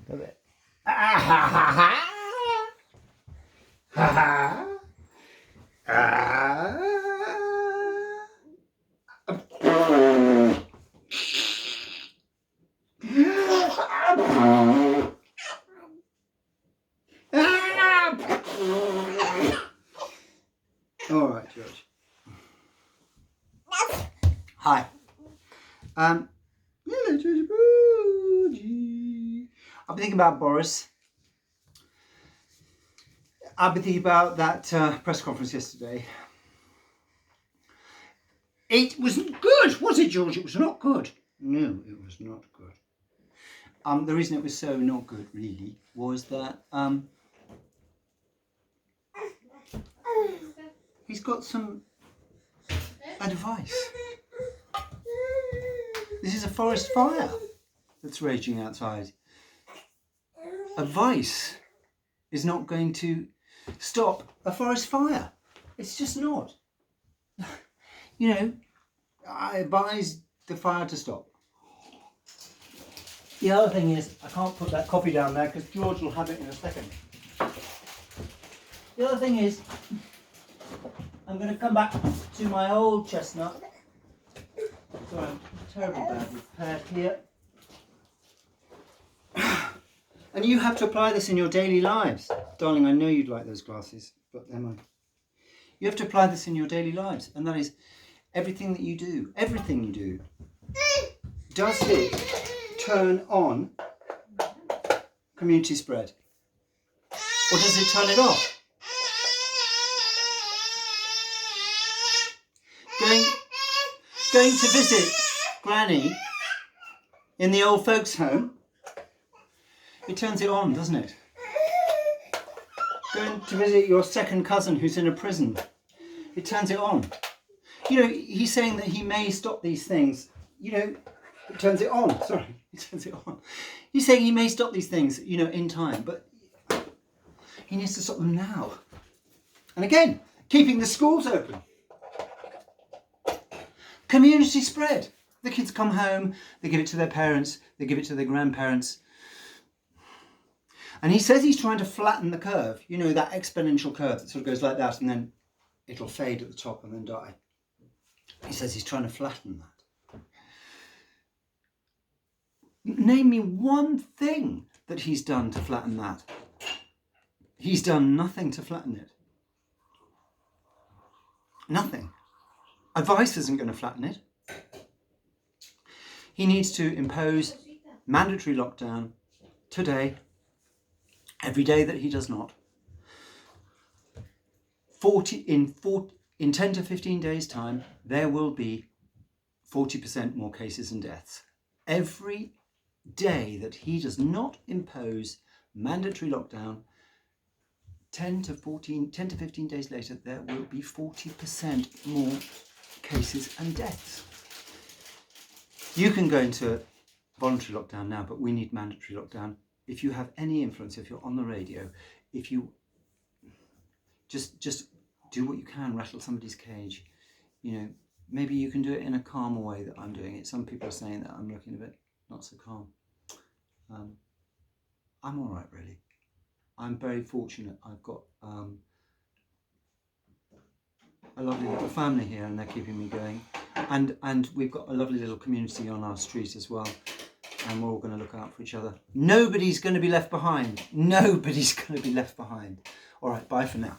Does it? Ha ha ha! Ha ha! All right, George. Hi. Hello, George. I've been thinking about Boris. I've been thinking about that press conference yesterday. It wasn't good, was it, George? It was not good. No, it was not good. The reason it was so not good, really, was that he's got some advice. This is a forest fire that's raging outside. Advice is not going to stop a forest fire. It's just not. You know, I advise the fire to stop. The other thing is, I can't put that coffee down there because George will have it in a second. The other thing is, I'm going to come back to my old chestnut. Sorry, I'm terribly bad with pear here. And you have to apply this in your daily lives. Darling, I know you'd like those glasses, but never mind. You have to apply this in your daily lives, and that is everything you do, does it turn on community spread? Or does it turn it off? Going to visit Granny in the old folks' home, it turns it on, doesn't it? Going to visit your second cousin who's in a prison, it turns it on. You know, he's saying that he may stop these things. You know, it turns it on. Sorry, it turns it on. He's saying he may stop these things, you know, in time, but he needs to stop them now. And again, keeping the schools open. Community spread. The kids come home, they give it to their parents, they give it to their grandparents. And he says he's trying to flatten the curve, you know, that exponential curve that sort of goes like that and then it'll fade at the top and then die. He says he's trying to flatten that. Name me one thing that he's done to flatten that. He's done nothing to flatten it. Nothing. Advice isn't going to flatten it. He needs to impose mandatory lockdown today. Every day that he does not, in 10 to 15 days' time, there will be 40% more cases and deaths. Every day that he does not impose mandatory lockdown, 10 to 15 days later, there will be 40% more cases and deaths. You can go into voluntary lockdown now, but we need mandatory lockdown. If you have any influence, if you're on the radio, if you just do what you can, rattle somebody's cage, you know, maybe you can do it in a calmer way that I'm doing it. Some people are saying that I'm looking a bit not so calm. I'm all right, really. I'm very fortunate. I've got a lovely little family here and they're keeping me going. And we've got a lovely little community on our street as well. And we're all going to look out for each other. Nobody's going to be left behind. Nobody's going to be left behind. All right, bye for now.